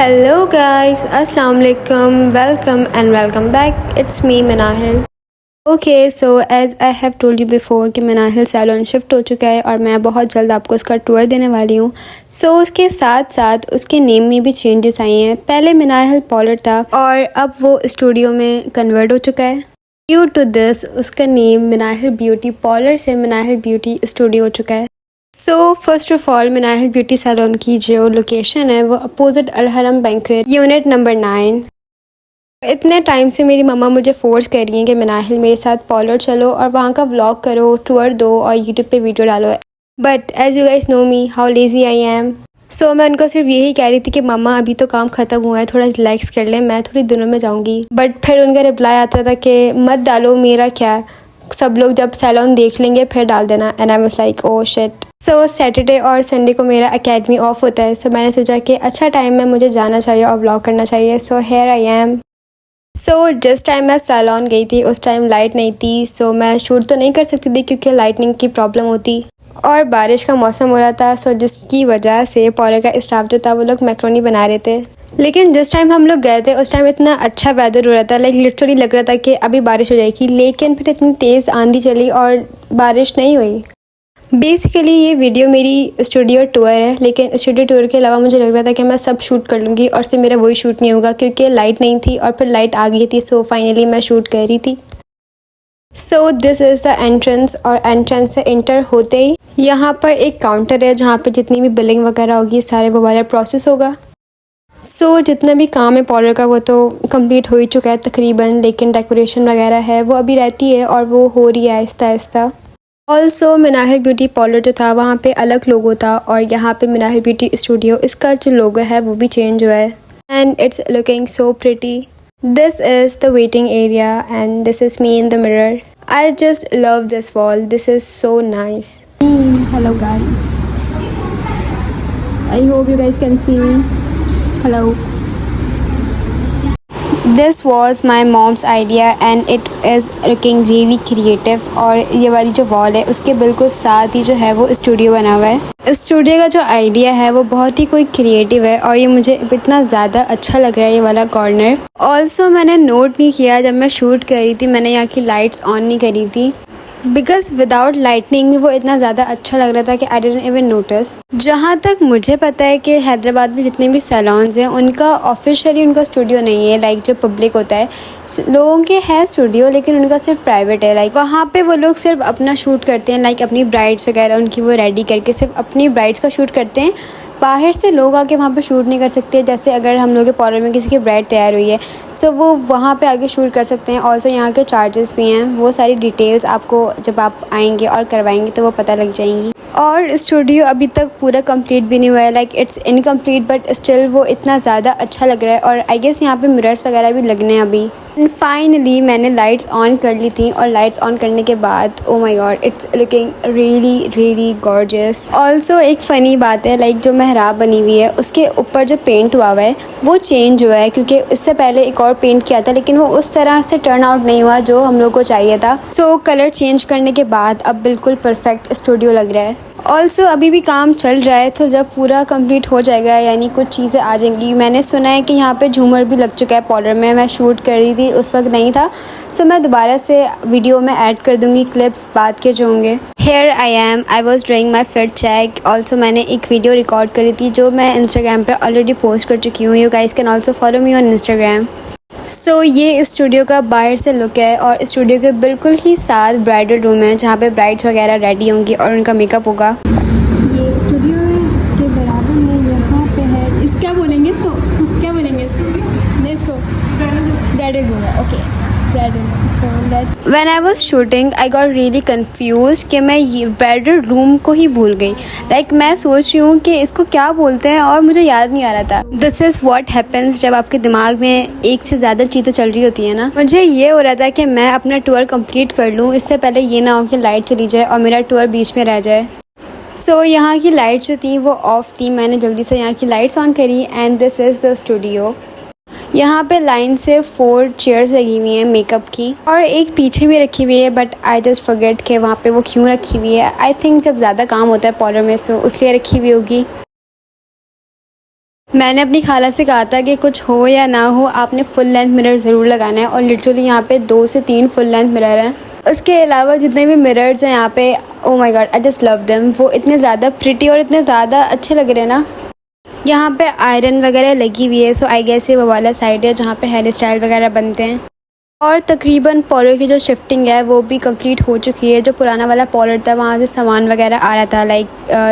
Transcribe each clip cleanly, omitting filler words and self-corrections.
Hello guys, Assalamu alaikum, welcome and welcome back. It's me Manahil. Okay, so as I have told you before कि Manahil salon shift हो चुका है और मैं बहुत जल्द आपको उसका टूर देने वाली हूँ। सो उसके साथ साथ उसके नेम में भी चेंजेस आई हैं। पहले मनाहिल पॉलर था और अब वो स्टूडियो में कन्वर्ट हो चुका है। ड्यू टू दिस उसका नेम मनाहिल ब्यूटी पॉलर से मनाहिल ब्यूटी स्टूडियो हो चुका है। So first of all Manahil beauty salon की जो लोकेशन है वो opposite Alharam banquet unit number 9। इतने टाइम से मेरी मम्मा मुझे फोर्स कर रही हैं कि मनाहिल मेरे साथ पॉलर चलो और वहाँ का व्लॉग करो, टूर दो और यूट्यूब पे वीडियो डालो। But as you guys know me how lazy I am. So मैं उनको सिर्फ यही कह रही थी कि मम्मा अभी तो काम ख़त्म हुआ है, थोड़ा रिलैक्स कर लें, मैं थोड़ी दिनों में जाऊँगी। बट फिर उनका रिप्लाई आता था कि मत डालो, मेरा क्या, सब लोग जब सैलून देख लेंगे फिर डाल देना। And I was like oh shit. So Saturday और संडे को मेरा एकेडमी ऑफ होता है। सो मैंने सोचा कि अच्छा टाइम है, मुझे जाना चाहिए और व्लॉग करना चाहिए। So here I am. सो जिस टाइम मैं सैलून गई थी उस टाइम लाइट नहीं थी। सो मैं शूट तो नहीं कर सकती थी क्योंकि लाइटनिंग की प्रॉब्लम होती और बारिश का मौसम हो रहा था। सो जिसकी वजह से पॉलर का स्टाफ जो था वो लोग मैक्रोनी बना रहे थे। लेकिन जिस टाइम हम लोग गए थे उस टाइम इतना अच्छा वेदर हो रहा था, लाइक लिटरली लग रहा था कि अभी बारिश हो जाएगी। लेकिन फिर इतनी तेज़ आंधी चली और बारिश नहीं हुई। बेसिकली ये वीडियो मेरी स्टूडियो टूर है, लेकिन स्टूडियो टूर के अलावा मुझे लग रहा था कि मैं सब शूट कर लूँगी और सिर्फ मेरा वही शूट नहीं होगा क्योंकि लाइट नहीं थी और फिर लाइट आ गई थी। सो फाइनली मैं शूट कर रही थी। So this is the entrance और एंट्रेंस से इंटर होते ही यहाँ पर एक काउंटर है जहाँ पर जितनी भी बिलिंग वगैरह होगी सारे वो वाला प्रोसेस होगा। सो जितना भी काम है पॉलर का वो तो कंप्लीट हो ही चुका है तकरीबन, लेकिन डेकोरेशन वगैरह है वो अभी रहती है और वो हो रही है आहिस्ता आहिस्ता। ऑल्सो मनाहिल ब्यूटी पॉलर जो था वहाँ पे अलग लोगो था और यहाँ पे मनाहिल ब्यूटी स्टूडियो, इसका जो लोगो है वो भी चेंज हुआ है and it's looking so pretty. This is the waiting area and this is me in the mirror. I just love this wall, this is so nice. Hello guys, I hope you guys can see me. Hello. This was my mom's idea and it is looking really creative. और ये वाली जो wall है उसके बिल्कुल साथ ही जो है वो स्टूडियो बना हुआ है। स्टूडियो का जो आइडिया है वो बहुत ही कोई क्रिएटिव है और ये मुझे इतना ज़्यादा अच्छा लग रहा है ये वाला कॉर्नर। ऑल्सो मैंने नोट नहीं किया जब मैं शूट कर रही थी, मैंने यहाँ की लाइट्स ऑन नहीं करी थी बिकॉज विदाउट लाइटनिंग में वो इतना ज़्यादा अच्छा लग रहा था कि आई डिडंट इवन नोटिस। जहाँ तक मुझे पता है कि हैदराबाद में जितने भी सैलून्स हैं उनका ऑफिशियली उनका स्टूडियो नहीं है, लाइक जो पब्लिक होता है लोगों के है स्टूडियो लेकिन उनका सिर्फ प्राइवेट है। लाइक वहाँ पे वो लोग सिर्फ अपना शूट करते हैं, लाइक अपनी ब्राइड्स वगैरह उनकी वो रेडी करके सिर्फ अपनी ब्राइड्स का शूट करते हैं। बाहर से लोग आके वहाँ पे शूट नहीं कर सकते। जैसे अगर हम लोग के पॉलर में किसी की ब्राइड तैयार हुई है सो वो वहाँ पे आके शूट कर सकते हैं। ऑल्सो यहाँ के चार्जेस भी हैं, वो सारी डिटेल्स आपको जब आप आएंगे और करवाएंगे तो वो पता लग जाएंगी। और स्टूडियो अभी तक पूरा कंप्लीट भी नहीं हुआ है, like it's incomplete but still वो इतना ज़्यादा अच्छा लग रहा है। और आई गेस यहाँ पे मिरर्स वगैरह भी लगने हैं अभी। एंड फाइनली मैंने लाइट्स ऑन कर ली थी और लाइट्स ऑन करने के बाद oh my God it's looking really really gorgeous. Also एक फ़नी बात है, लाइक जो मेहराब बनी हुई है उसके ऊपर जो पेंट हुआ है वो चेंज हुआ है क्योंकि इससे पहले एक और पेंट किया था लेकिन वो उस तरह से टर्न आउट नहीं हुआ जो हम लोग को चाहिए था। सो कलर चेंज करने के बाद अब बिल्कुल परफेक्ट स्टूडियो लग रहा है। ऑल्सो अभी भी काम चल रहा है तो जब पूरा कंप्लीट हो जाएगा यानी कुछ चीज़ें आ जाएंगी। मैंने सुना है कि यहाँ पे झूमर भी लग चुका है पॉलर में, मैं शूट कर रही थी उस वक्त नहीं था। सो मैं दोबारा से वीडियो में ऐड कर दूँगी क्लिप्स बाद के जो होंगे। Here I am, I was doing my fit check. Also मैंने एक वीडियो रिकॉर्ड करी थी जो मैं इंस्टाग्राम पर ऑलरेडी पोस्ट कर चुकी हूँ। You guys can also follow me on Instagram. So ये स्टूडियो का बाहर से लुक है और स्टूडियो के बिल्कुल ही साथ ब्राइडल रूम है जहाँ पे ब्राइड्स वगैरह रेडी होंगी और उनका मेकअप होगा। ये स्टूडियो है, इसके बराबर में यहाँ पे है क्या बोलेंगे इसको, क्या बोलेंगे इसको ब्राइडल रूम है। Okay bridal room. So when I was shooting I got really confuse कि मैं ये ब्राइडल रूम को ही भूल गई। लाइक मैं सोच रही हूँ कि इसको क्या बोलते हैं और मुझे याद नहीं आ रहा था। दिस इज़ व्हाट हैपेंस जब आपके दिमाग में एक से ज़्यादा चीज़ें चल रही होती है ना। मुझे ये हो रहा था कि मैं अपना टूर कंप्लीट कर लूँ, इससे पहले ये ना हो कि लाइट चली जाए और मेरा टूर बीच में रह जाए। सो यहाँ की लाइट्स जो थी वो ऑफ थी, मैंने जल्दी से यहाँ की लाइट्स ऑन करी and this is the studio. यहाँ पे लाइन से 4 चेयर्स लगी हुई हैं मेकअप की और एक पीछे भी रखी हुई है बट आई जस्ट फॉरगेट कि वहाँ पे वो क्यों रखी हुई है। आई थिंक जब ज़्यादा काम होता है पॉलर में सो उसलिए रखी हुई होगी। मैंने अपनी खाला से कहा था कि कुछ हो या ना हो आपने फुल लेंथ मिरर ज़रूर लगाना है, और लिटरली यहाँ पे 2 से 3 फुल लेंथ मिरर हैं। उसके अलावा जितने भी मिरर्स हैं यहाँ पे, oh my God, I just love them. वो इतने ज़्यादा प्रिटी और इतने ज़्यादा अच्छे लग रहे हैं ना। यहाँ पे आयरन वगैरह लगी हुई है, सो आई गेस ये वो वाला साइड है जहाँ पे हेयर स्टाइल वगैरह बनते हैं। और तकरीबन पॉलर की जो शिफ्टिंग है वो भी कंप्लीट हो चुकी है। जो पुराना वाला पॉलर था वहाँ से सामान वगैरह आ रहा था, लाइक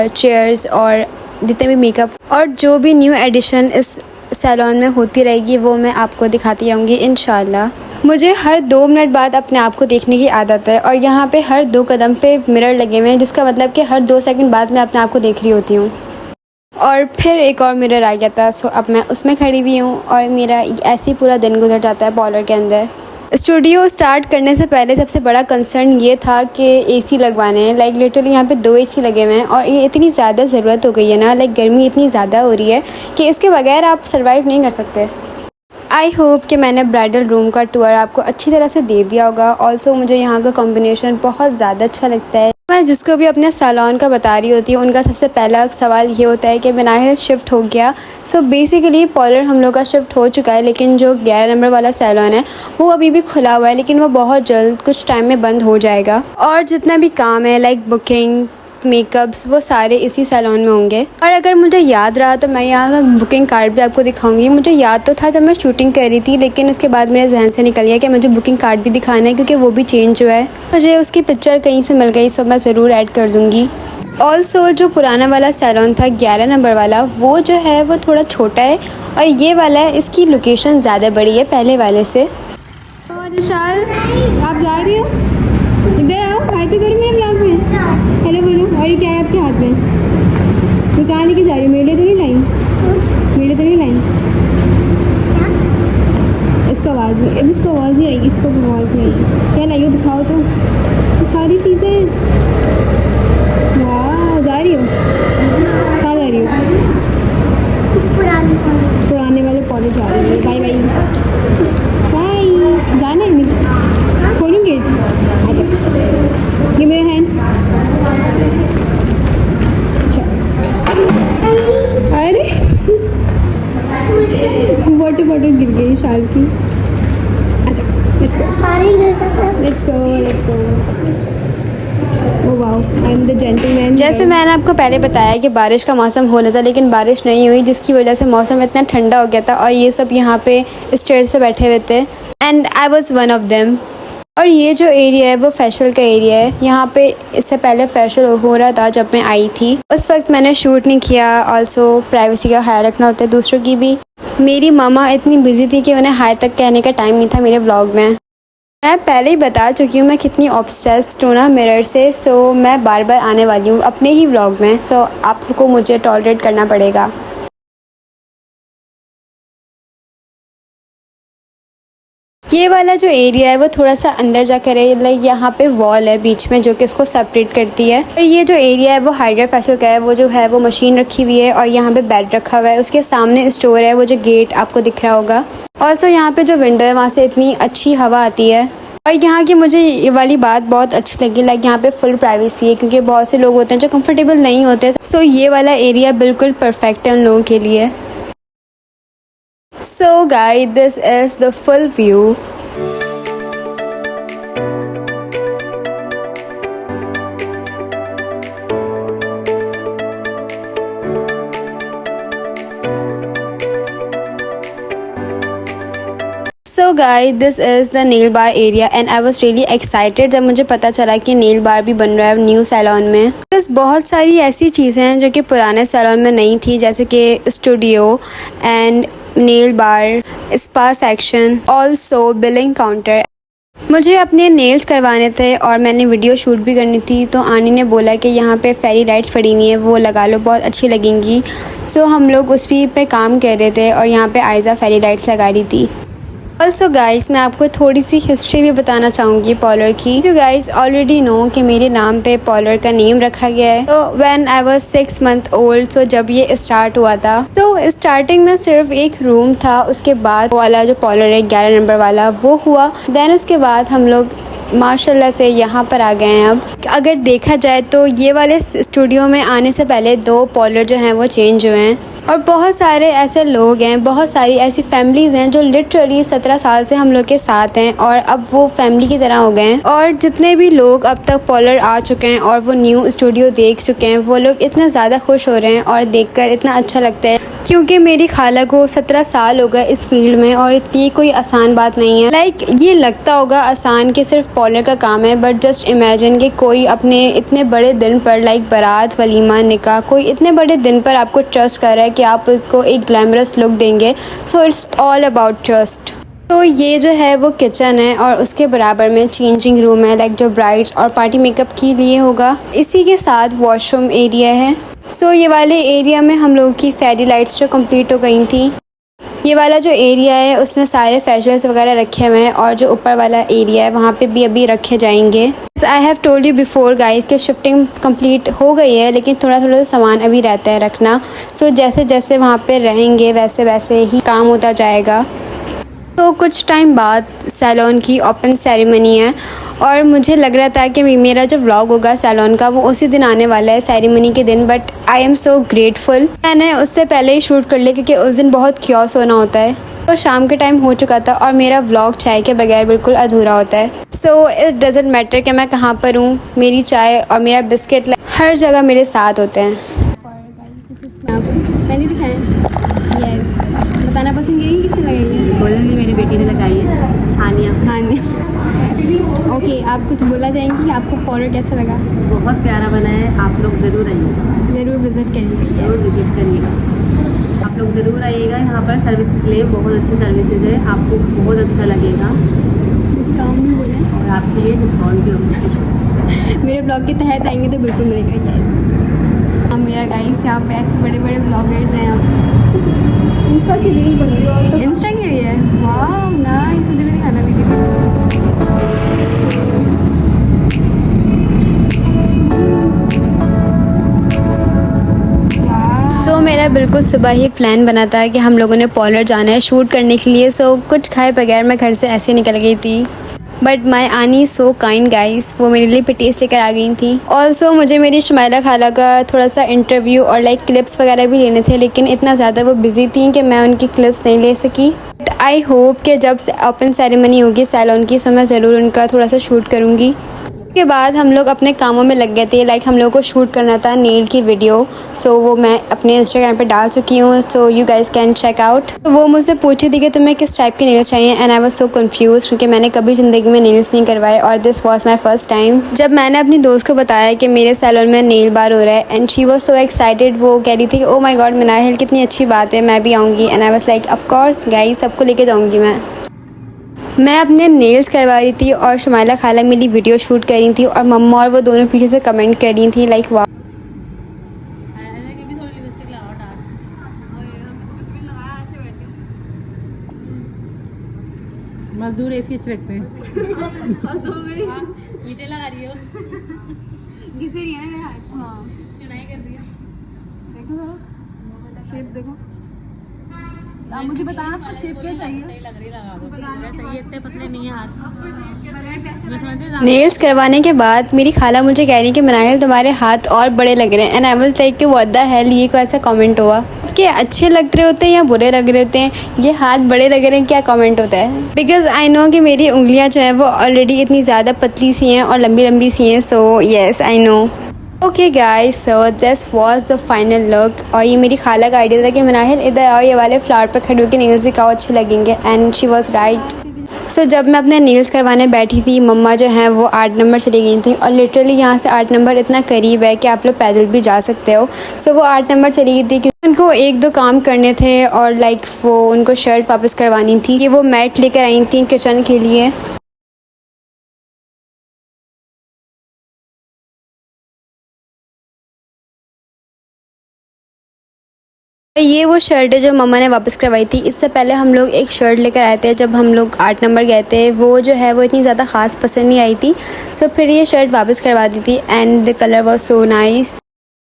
चेयर्स और जितने भी मेकअप, और जो भी न्यू एडिशन इस सैलून में होती रहेगी वो मैं आपको दिखाती रहूँगी इंशाल्लाह। मुझे हर 2 मिनट बाद अपने आप को देखने की आदत है, और यहाँ पे हर 2 कदम पे मिरर लगे हुए हैं, जिसका मतलब कि हर 2 सेकंड बाद मैं अपने आप को देख रही होती हूँ। और फिर एक और मिरर आ गया था, सो अब मैं उसमें खड़ी हुई हूँ, और मेरा ऐसे ही पूरा दिन गुजर जाता है पार्लर के अंदर। स्टूडियो स्टार्ट करने से पहले सबसे बड़ा कंसर्न ये था कि एसी लगवाने हैं। लाइक लिटरली यहाँ पे 2 एसी लगे हुए हैं, और ये इतनी ज़्यादा ज़रूरत हो गई है ना, लाइक गर्मी इतनी ज़्यादा हो रही है कि इसके बगैर आप सर्वाइव नहीं कर सकते। आई होप कि मैंने ब्राइडल रूम का टूर आपको अच्छी तरह से दे दिया होगा। ऑल्सो मुझे यहाँ का कॉम्बिनेशन बहुत ज़्यादा अच्छा लगता है। मैं जिसको भी अपने सैलून का बता रही होती हूँ उनका सबसे पहला सवाल ये होता है कि विनाहिल शिफ्ट हो गया। सो बेसिकली पार्लर हम लोग का शिफ्ट हो चुका है, लेकिन जो 11 नंबर वाला सैलून है वो अभी भी खुला हुआ है, लेकिन वो बहुत जल्द कुछ टाइम में बंद हो जाएगा। और जितना भी काम है लाइक बुकिंग, मेकअप्स, वो सारे इसी सैलून में होंगे। और अगर मुझे याद रहा तो मैं यहाँ का बुकिंग कार्ड भी आपको दिखाऊंगी। मुझे याद तो था जब मैं शूटिंग कर रही थी, लेकिन उसके बाद मेरे जहन से निकल गया कि मुझे बुकिंग कार्ड भी दिखाना है, क्योंकि वो भी चेंज हुआ है। मुझे उसकी पिक्चर कहीं से मिल गई, सो मैं ज़रूर ऐड कर दूँगी। ऑल्सो जो पुराना वाला सैलून था 11 नंबर वाला, वो जो है वो थोड़ा छोटा है, और ये वाला है इसकी लोकेशन ज़्यादा बड़ी है पहले वाले से। और विशाल, आप जा रही हो? इधर आओ, हाय तो करो मेरे ब्लॉग में, हेलो बोलो। और ये क्या है आपके हाथ में? तो कहाँ लेके जा रही हो? मेरे लिए तो नहीं लाई? मेरे लिए तो नहीं लाई? इसको आवाज़ नहीं, अब इसको आवाज़ नहीं आएगी, इसको आवाज़ नहीं आएगी। क्या लाई हो, दिखाओ तो। ये सारी चीज़ें, वाह, जा रही हो? कहाँ जा रही हो? पुराने वाले कॉलेज जा रही है। बाय बाय बाय, जाना है नहीं, खोलूँ गेट? अच्छा, ये मेरा हैंड। अरे वाटर बॉटल गिर गई शाल की। अच्छा, let's go. Oh wow, I am the gentleman. जैसे मैंने आपको पहले बताया कि बारिश का मौसम होना था, लेकिन बारिश नहीं हुई, जिसकी वजह से मौसम इतना ठंडा हो गया था, और ये सब यहाँ पे स्टेयर्स पे बैठे हुए थे, and I was one of them. और ये जो एरिया है वो फेशियल का एरिया है। यहाँ पे इससे पहले फेशियल हो रहा था जब मैं आई थी, उस वक्त मैंने शूट नहीं किया। ऑल्सो प्राइवेसी का ख्याल रखना होता है दूसरों की भी। मेरी मामा इतनी बिजी थी कि उन्हें हाय तक कहने का टाइम नहीं था मेरे व्लॉग में। मैं पहले ही बता चुकी हूँ मैं कितनी ऑब्सेस्ड हूँ ना मिरर से, सो मैं बार बार आने वाली हूँ अपने ही व्लॉग में, सो आपको मुझे टॉलरेट करना पड़ेगा। ये वाला जो एरिया है वो थोड़ा सा अंदर जाकर है, लाइक यहाँ पे वॉल है बीच में जो कि इसको सेपरेट करती है। और ये जो एरिया है वो हाइड्रा फेशियल का है। वो जो है वो मशीन रखी हुई है, और यहाँ पे बेड रखा हुआ है। उसके सामने स्टोर है, वो जो गेट आपको दिख रहा होगा। ऑल्सो यहाँ पे जो विंडो है वहाँ से इतनी अच्छी हवा आती है। और यहाँ की मुझे ये वाली बात बहुत अच्छी लगी, लाइक यहाँ पे फुल प्राइवेसी है, क्योंकि बहुत से लोग होते हैं जो कंफर्टेबल नहीं होते। सो ये वाला एरिया बिल्कुल परफेक्ट है उन लोगों के लिए। So guys, this is the full view. So guys, this is the nail bar area and I was really excited जब मुझे पता चला कि नेल बार भी बन रहा है न्यू सैलून में। बस बहुत सारी ऐसी चीज़ें हैं जो कि पुराने सैलून में नहीं थी, जैसे कि studio and nail bar, spa section, also billing counter. मुझे अपने नेल्स करवाने थे और मैंने वीडियो शूट भी करनी थी, तो आनी ने बोला कि यहाँ पे फेरी लाइट्स पड़ी हुई हैं, वो लगा लो, बहुत अच्छी लगेंगी। सो हम लोग उस पे काम कर रहे थे और यहाँ पे आयज़ा फेरी लाइट्स लगा रही थी। ऑल्सो गाइस, मैं आपको थोड़ी सी हिस्ट्री भी बताना चाहूँगी पार्लर की। जो गाइस ऑलरेडी नो कि मेरे नाम पे पार्लर का नेम रखा गया है। तो when I was 6 month old, so जब ये स्टार्ट हुआ था तो स्टार्टिंग में सिर्फ एक रूम था। उसके बाद वाला जो पार्लर है 11 नंबर वाला वो हुआ। देन उसके बाद हम लोग माशाल्लाह से यहाँ पर आ गए हैं। अब अगर देखा जाए तो ये वाले स्टूडियो में आने से पहले 2 पार्लर जो हैं वो चेंज हुए हैं। और बहुत सारे ऐसे लोग हैं, बहुत सारी ऐसी फैमिलीज़ हैं जो लिटरली 17 साल से हम लोग के साथ हैं और अब वो फैमिली की तरह हो गए हैं। और जितने भी लोग अब तक पॉलर आ चुके हैं और वो न्यू स्टूडियो देख चुके हैं, वो लोग इतने ज़्यादा खुश हो रहे हैं और देखकर इतना अच्छा लगता है, क्योंकि मेरी खाला को 17 साल हो गए इस फील्ड में और इतनी कोई आसान बात नहीं है। लाइक ये लगता होगा आसान कि सिर्फ पॉलर का काम है, बट जस्ट इमेजिन कि कोई अपने इतने बड़े दिन पर, लाइक बारात, वलीमा, निकाह, कोई इतने बड़े दिन पर आपको ट्रस्ट कर रहा है कि आप उसको एक ग्लैमरस लुक देंगे। So it's all about trust. तो ये जो है वो किचन है और उसके बराबर में चेंजिंग रूम है, लाइक जो ब्राइड्स और पार्टी मेकअप के लिए होगा। इसी के साथ वॉशरूम एरिया है। सो ये वाले एरिया में हम लोगों की फेरी लाइट्स जो कंप्लीट हो गई थी। ये वाला जो एरिया है उसमें सारे फैशंस वगैरह रखे हुए हैं और जो ऊपर वाला एरिया है वहाँ पे भी अभी रखे जाएंगे। I have told you before guys कि शिफ्टिंग कंप्लीट हो गई है, लेकिन थोड़ा थोड़ा सामान अभी रहता है रखना। सो जैसे जैसे वहाँ पे रहेंगे वैसे वैसे ही काम होता जाएगा। तो कुछ टाइम बाद सैलून की ओपन सेरेमनी है और मुझे लग रहा था कि मेरा जो व्लॉग होगा सैलून का वो उसी दिन आने वाला है, सेरेमनी के दिन। But I am so grateful, मैंने उससे पहले ही शूट कर लिया क्योंकि उस दिन बहुत क्योस होना होता है। तो शाम के टाइम हो चुका था और मेरा व्लॉग चाय के बगैर बिल्कुल अधूरा होता है। सो इट डजेंट मैटर कि मैं कहाँ पर हूँ, मेरी चाय और मेरा बिस्किट हर जगह मेरे साथ होते हैं। मैंने दिखाया यस, बताना पसंद यही किसने लगाई है? बोलनी मेरी बेटी ने लगाई है, हानिया। ओके, आप कुछ बोलना चाहेंगे कि आपको पॉलर कैसा लगा? बहुत प्यारा बना है, आप लोग ज़रूर आइए, ज़रूर विज़िट करिएगा। ज़रूर विजिट करिएगा, आप लोग ज़रूर आइएगा। यहाँ पर सर्विसेज ले, बहुत अच्छी सर्विसेज है, आपको बहुत अच्छा लगेगा। डिस्काउंट भी बोले और आपके लिए डिस्काउंट भी होगा। मेरे ब्लॉग के तहत आएंगे तो बिल्कुल मिलेगा। यस हाँ मेरा गाइस, यहाँ पे ऐसे बड़े बड़े ब्लॉगर्स हैं। यहाँ पे इंस्टा की लिंक बन रही है, इंस्टा की है। वाह नाइस, मुझे भी दिखाना वीडियो। सो मेरा बिल्कुल सुबह ही प्लान बना था कि हम लोगों ने पॉलर जाना है शूट करने के लिए। सो कुछ खाए बगैर मैं घर से ऐसे निकल गई थी। बट माई आनी सो काइंड गाइस, वो मेरे लिए पेटीज लेकर आ गई थी। ऑल्सो मुझे मेरी शुमाइला खाला का थोड़ा सा इंटरव्यू और लाइक क्लिप्स वगैरह भी लेने थे, लेकिन इतना ज़्यादा वो बिजी थी कि मैं उनकी क्लिप्स नहीं ले सकी। बट आई होप कि जब ओपन सेरेमनी होगी सैलून की, सो मैं ज़रूर उनका थोड़ा सा शूट करूँगी। उसके बाद हम लोग अपने कामों में लग गए थे। लाइक हम लोगों को शूट करना था नेल की वीडियो, सो वो मैं अपने इंस्टाग्राम पे डाल चुकी हूँ, so you guys can check out. तो वो मुझसे पूछी थी कि तुम्हें किस टाइप के नेल्स चाहिए, and I was so confuse क्योंकि मैंने कभी ज़िंदगी में नेल्स नहीं करवाए और this was my first time. जब मैंने अपनी दोस्त को बताया कि मेरे सैलून में नेल बार हो रहा है, and she was so excited, वो कह रही थी ओ माय गॉड मिनाहिल कितनी अच्छी बात है, मैं भी आऊँगी। And I was like of course guys, सबको लेके जाऊँगी मैं अपने नेल्स करवा रही थी और शुमाइला खाला मेरी वीडियो शूट कर रही थी और मम्मा और वो दोनों पीछे से कमेंट कर रही थी लाइक वाह। मजदूर ऐसे अच्छे लगते हैं। ईंटें लगा रही हो, घिस रही है ना मेरा हाथ। हाँ चुनाई कर रही हो, देखो शेप देखो। आप मुझे बताना आपको शेप क्या चाहिए? सही लग रही, लगा दो। सही, इतने पतले नहीं है हाथ। नेल्स करवाने के बाद मेरी खाला मुझे कह रही कि मिनाहिल तुम्हारे हाथ और बड़े लग रहे हैं, एंड आई वाज लाइक कि व्हाट द हेल, ये कैसा कमेंट हुआ कि अच्छे लग रहे होते हैं या बुरे लग रहे होते हैं, ये हाथ बड़े लग रहे हैं क्या कमेंट होता है? बिकॉज आई नो कि मेरी उंगलियां जो है वो ऑलरेडी इतनी ज़्यादा पतली सी हैं और लंबी लंबी सी हैं। So yes I know. Okay guys, so this was the final look. और ये मेरी खाला का आइडिया था कि मिनाहिल इधर आओ, ये वाले फ्लावर पर खड़े होकर नेल्स दिखाओ, अच्छे लगेंगे, एंड शी वाज राइट। सो जब मैं अपने नेल्स करवाने बैठी थी, मम्मा जो हैं वो 8 नंबर चली गई थी और लिटरली यहाँ से 8 नंबर इतना करीब है कि आप लोग पैदल भी जा सकते हो। सो वो 8 नंबर चली गई थी क्योंकि उनको 1-2 काम करने थे और लाइक वो उनको शर्ट वापस करवानी थी। ये वो मैट लेकर आई थी किचन के लिए। ये वो शर्ट है जो मम्मा ने वापस करवाई थी। इससे पहले हम लोग एक शर्ट लेकर आए थे जब हम लोग 8 नंबर गए थे, वो जो है वो इतनी ज़्यादा ख़ास पसंद नहीं आई थी। तो फिर ये शर्ट वापस करवा दी थी and the colour was so nice.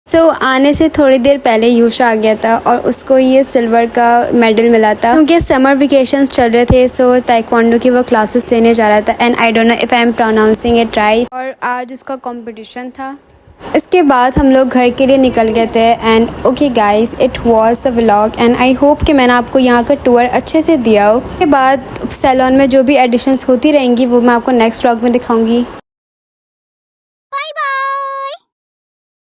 So आने से थोड़ी देर पहले यूशा आ गया था और उसको ये सिल्वर का मेडल मिला था क्योंकि समर वेकेशंस चल रहे थे। सो ताइक्वांडो की वो क्लासेस लेने जा रहा था, and I don't know if I am pronouncing it right. और आज उसका कंपटीशन था। इसके बाद हम लोग घर के लिए निकल गए थे and okay guys, it was the vlog and I hope कि मैंने आपको यहाँ का टूर अच्छे से दिया हो। उसके बाद सैलून में जो भी एडिशंस होती रहेंगी वो मैं आपको नेक्स्ट व्लॉग में दिखाऊंगी।